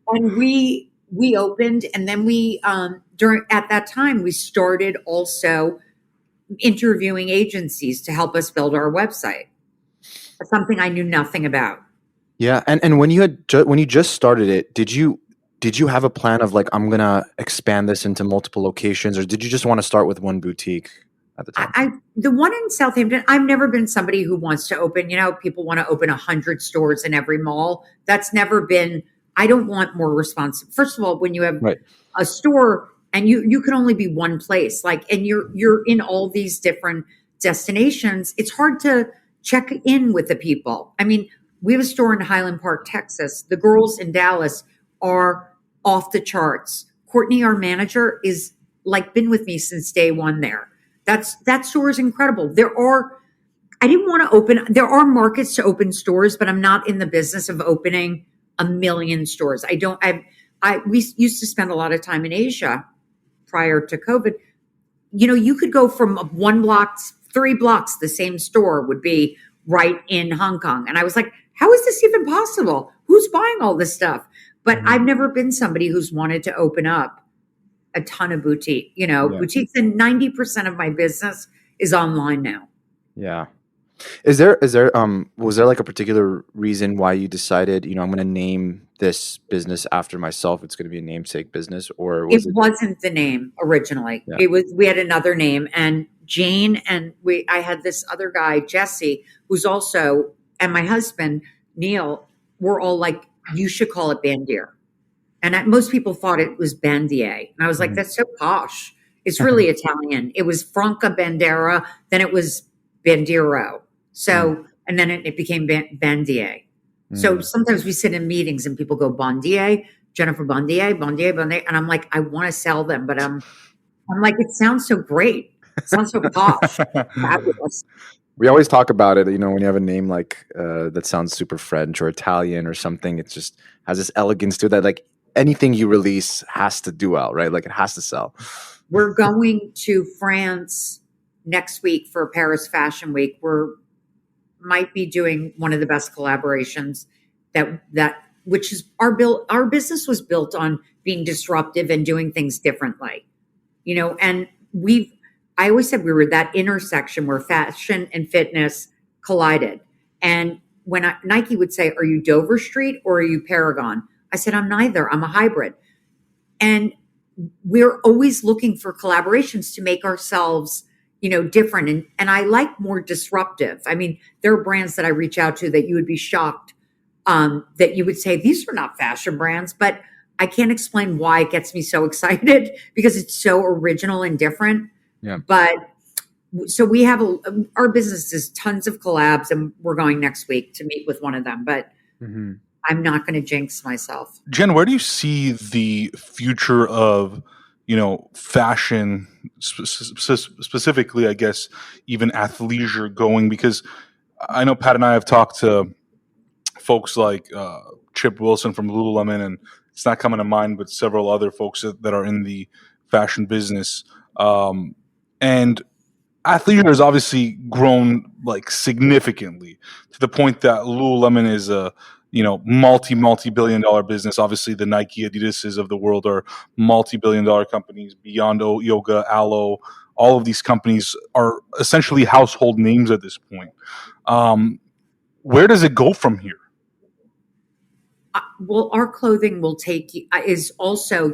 [SPEAKER 2] And we opened, and then at that time, we started also interviewing agencies to help us build our website. Something I knew nothing about.
[SPEAKER 1] Yeah, and when you just started it, did you have a plan of like, I'm gonna expand this into multiple locations, or did you just want to start with one boutique at the time?
[SPEAKER 2] The one in Southampton, I've never been somebody who wants to open. People want to open 100 stores in every mall. That's never been. I don't want more responsibility. First of all, when you have a store and you can only be one place, and you're in all these different destinations, it's hard to check in with the people. I mean, we have a store in Highland Park, Texas. The girls in Dallas are off the charts. Courtney, our manager, is been with me since day one there. That store is incredible. There are markets to open stores, but I'm not in the business of opening 1 million stores. We used to spend a lot of time in Asia prior to COVID. You could go from 1 block, 3 blocks, the same store would be right in Hong Kong. And I was like, how is this even possible? Who's buying all this stuff? But I've never been somebody who's wanted to open up a ton of boutiques,
[SPEAKER 1] Yeah.
[SPEAKER 2] boutiques, and 90% of my business is online now.
[SPEAKER 1] Yeah. Is there was there like a particular reason why you decided, I'm going to name this business after myself? It's going to be a namesake business, or
[SPEAKER 2] It
[SPEAKER 1] was it?
[SPEAKER 2] wasn't the name originally.
[SPEAKER 1] Yeah.
[SPEAKER 2] We had another name, and Jane and I had this other guy, Jesse, who's also, and my husband, Neil, were all like, you should call it Bandier. And most people thought it was Bandier. And I was like,
[SPEAKER 1] Mhm.
[SPEAKER 2] that's so posh. It's really Italian. It was Franca Bandera, then it was Bandiero. So, and then it became Bandier. So sometimes we sit in meetings and people go, Bandier, Jennifer Bandier, Bandier, Bandier. And I'm like, I want to sell them, but I'm like, it sounds so great. It sounds so posh. Fabulous.
[SPEAKER 1] We always talk about it, when you have a name like that sounds super French or Italian or something, it just has this elegance to it that like anything you release has to do well, right? Like it has to sell.
[SPEAKER 2] We're going to France next week for Paris Fashion Week. Might be doing one of the best collaborations which is our business was built on being disruptive and doing things differently, and I always said we were that intersection where fashion and fitness collided. And when Nike would say, are you Dover Street or are you Paragon? I said, I'm neither. I'm a hybrid. And we're always looking for collaborations to make ourselves, different. And I like more disruptive. I mean, there are brands that I reach out to that you would be shocked that you would say, these are not fashion brands, but I can't explain why it gets me so excited because it's so original and different.
[SPEAKER 1] Yeah.
[SPEAKER 2] But so we have our business is tons of collabs, and we're going next week to meet with one of them, but I'm not going to jinx myself.
[SPEAKER 3] Jen, where do you see the future of, fashion, specifically, I guess, even athleisure going? Because I know Pat and I have talked to folks like Chip Wilson from Lululemon, and it's not coming to mind, but several other folks that are in the fashion business. And athleisure has obviously grown like significantly to the point that Lululemon is a multi-billion-dollar business. Obviously, the Nike, Adidas's of the world are multi-billion-dollar companies. Beyond Yoga, Alo, all of these companies are essentially household names at this point. Where does it go from here?
[SPEAKER 2] Well, our clothing will is also,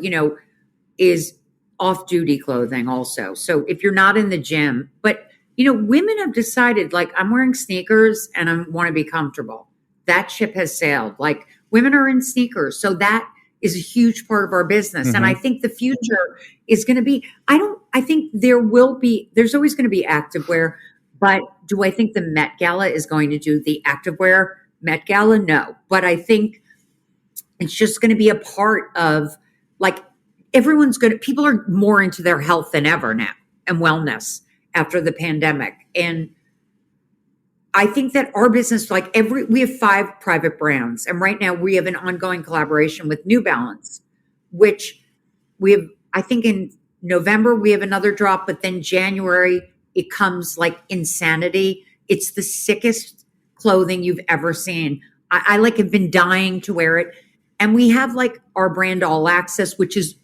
[SPEAKER 2] is off-duty clothing also. So if you're not in the gym, but women have decided like I'm wearing sneakers and I want to be comfortable. That ship has sailed. Like women are in sneakers. So that is a huge part of our business. And I think the future is going to be, I think there's always going to be activewear, but do I think the Met Gala is going to do the activewear Met Gala? No, but I think it's just going to be a part of like, people are more into their health than ever now and wellness after the pandemic. And I think that our business, we have 5 private brands. And right now we have an ongoing collaboration with New Balance, which I think in November we have another drop, but then January it comes like insanity. It's the sickest clothing you've ever seen. I have been dying to wear it. And we have like our brand All Access, which is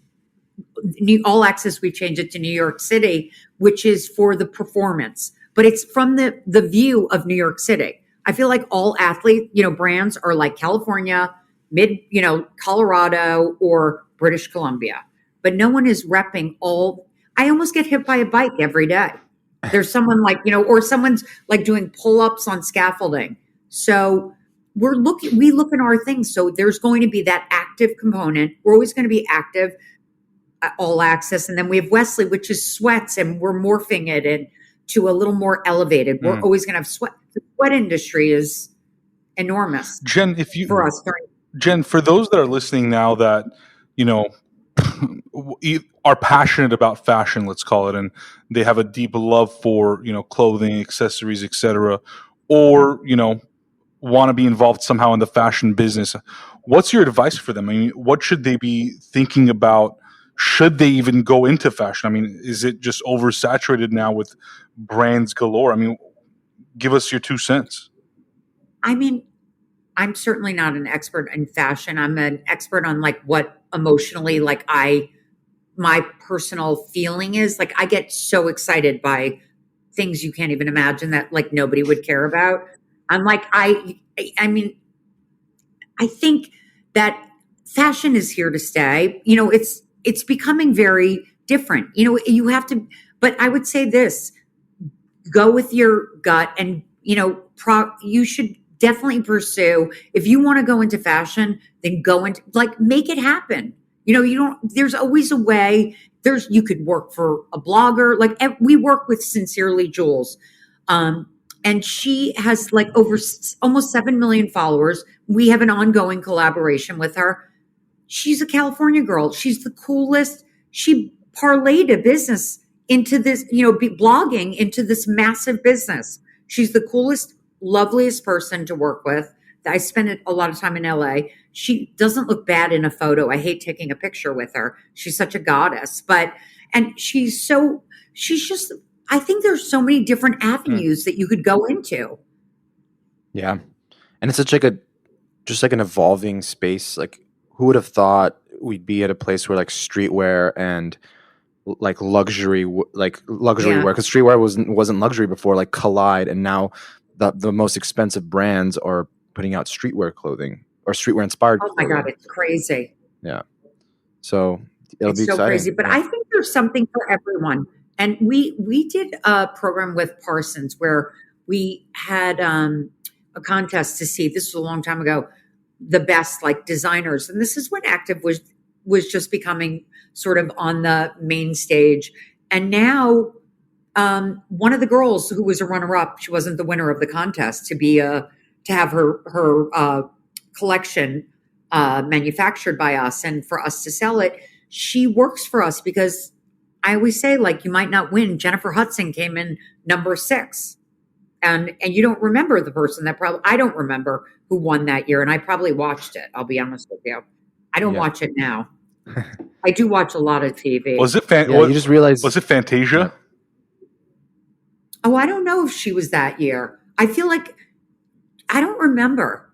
[SPEAKER 2] All Access. We changed it to New York City, which is for the performance, but it's from the view of New York City. I feel like all athlete, brands are like California, Colorado or British Columbia, but no one is repping I almost get hit by a bike every day. There's someone or someone's like doing pull-ups on scaffolding. So we look at our things. So there's going to be that active component. We're always going to be active, All Access. And then we have Wesley, which is sweats, and we're morphing it into a little more elevated. We're always going to have sweat. The sweat industry is enormous.
[SPEAKER 3] Jen,
[SPEAKER 2] for us.
[SPEAKER 3] Jen, for those that are listening now that, are passionate about fashion, let's call it, and they have a deep love for, clothing, accessories, etc., or, want to be involved somehow in the fashion business, what's your advice for them? I mean, what should they be thinking about? Should they even go into fashion? I mean, is it just oversaturated now with brands galore? I mean, give us your 2 cents.
[SPEAKER 2] I mean, I'm certainly not an expert in fashion. I'm an expert on what emotionally I my personal feeling is, like, I get so excited by things you can't even imagine that like nobody would care about. I'm like, I mean, I think that fashion is here to stay. You know, it's becoming very different. You know, you have to, but I would say this, go with your gut and, you know, you should definitely pursue, if you want to go into fashion, then go into, like, make it happen. You know, there's always a way. You could work for a blogger. Like, we work with Sincerely Jules. And she has like almost 7 million followers. We have an ongoing collaboration with her. She's a California girl. She's the coolest. She parlayed a business into this, you know, blogging into this massive business. She's the coolest, loveliest person to work with. I spent a lot of time in LA. She doesn't look bad in a photo. I hate taking a picture with her. She's such a goddess, and she's just, I think there's so many different avenues that you could go into.
[SPEAKER 1] Yeah. And it's such like just like an evolving space. Like, who would have thought we'd be at a place where like streetwear and like luxury wear, because streetwear wasn't luxury before, like collide, and now the most expensive brands are putting out streetwear clothing or streetwear inspired
[SPEAKER 2] clothing. Oh my God, it's crazy.
[SPEAKER 1] Yeah. So it'll be
[SPEAKER 2] so
[SPEAKER 1] exciting.
[SPEAKER 2] Crazy. But I think there's something for everyone. And we did a program with Parsons where we had a contest to see, this was a long time ago, the best like designers. And this is when active was just becoming sort of on the main stage. And now one of the girls who was a runner-up, she wasn't the winner of the contest, to have her collection manufactured by us and for us to sell it. She works for us because I always say, like, you might not win. Jennifer Hudson came in number 6. And you don't remember the person I don't remember who won that year. And I probably watched it. I'll be honest with you. I don't watch it now. I do watch a lot of TV.
[SPEAKER 3] Was it
[SPEAKER 1] you just realized,
[SPEAKER 3] was it Fantasia?
[SPEAKER 2] Oh, I don't know if she was that year. I feel like, I don't remember.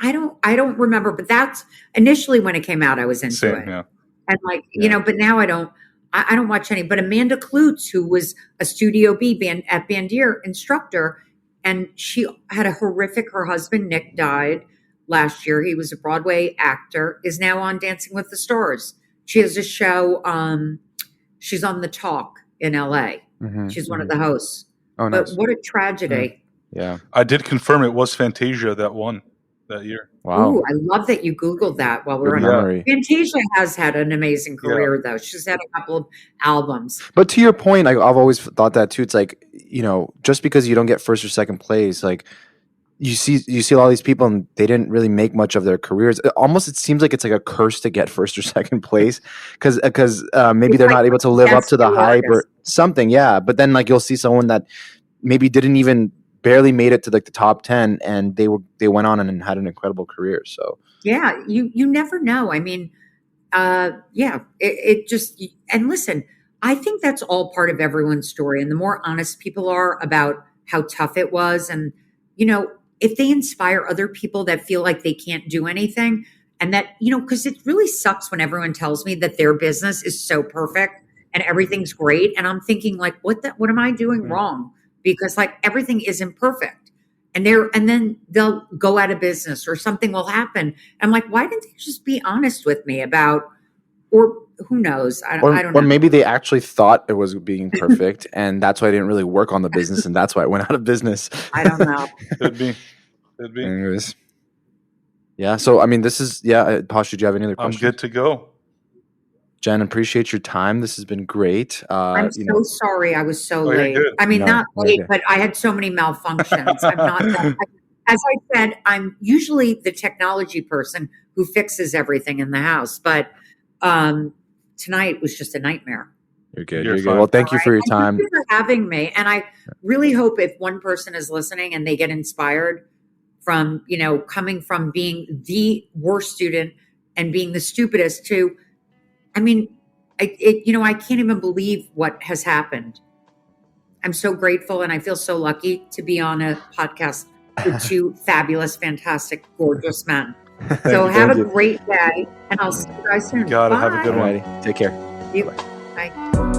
[SPEAKER 2] I don't remember, but that's initially when it came out, I was into it.
[SPEAKER 3] Yeah.
[SPEAKER 2] And like, you know, but now I don't watch any, but Amanda Klutz, who was a Studio B band at Bandier instructor, and she had her husband, Nick, died last year. He was a Broadway actor, is now on Dancing with the Stars. She has a show. She's on The Talk in LA. Mm-hmm, she's one of the hosts. Oh, but nice. What a tragedy.
[SPEAKER 1] Yeah.
[SPEAKER 3] I did confirm it was Fantasia that won that year.
[SPEAKER 1] Wow.
[SPEAKER 2] Ooh, I love that you Googled that while we're on. Fantasia has had an amazing career, though. She's had a couple of albums.
[SPEAKER 1] But to your point, I've always thought that too. It's like, you know, just because you don't get first or second place, like you see all these people and they didn't really make much of their careers. It seems like it's like a curse to get first or second place because maybe they're not able to live up to the hype or something. Yeah. But then like you'll see someone that maybe didn't even barely made it to like the top 10 and they went on and had an incredible career. So
[SPEAKER 2] yeah, you never know. I mean, it just, and listen, I think that's all part of everyone's story. And the more honest people are about how tough it was, and, you know, if they inspire other people that feel like they can't do anything, and that, you know, because it really sucks when everyone tells me that their business is so perfect and everything's great. And I'm thinking like, what am I doing wrong? Because like everything isn't perfect, and then they'll go out of business or something will happen. I'm like, why didn't they just be honest with me about, or who knows? I don't know.
[SPEAKER 1] Or maybe they actually thought it was being perfect and that's why they didn't really work on the business and that's why it went out of business.
[SPEAKER 2] I don't know.
[SPEAKER 3] Could be.
[SPEAKER 1] Anyways. Yeah. So, I mean, this is, Posh, did you have any other questions?
[SPEAKER 3] I'm good to go.
[SPEAKER 1] Jen, appreciate your time. This has been great.
[SPEAKER 2] I'm so sorry I was so late. I mean, not late, but I had so many malfunctions. I'm not as I said, I'm usually the technology person who fixes everything in the house, but tonight was just a nightmare.
[SPEAKER 1] You're good. You're good. Well, thank you for your time.
[SPEAKER 2] Thank you for having me. And I really hope if one person is listening and they get inspired from, you know, coming from being the worst student and being the stupidest to, I mean, I can't even believe what has happened. I'm so grateful and I feel so lucky to be on a podcast with two fabulous, fantastic, gorgeous men. So have a great day and I'll see you guys soon.
[SPEAKER 3] Got it. Have a good one.
[SPEAKER 1] Take care.
[SPEAKER 2] You, bye.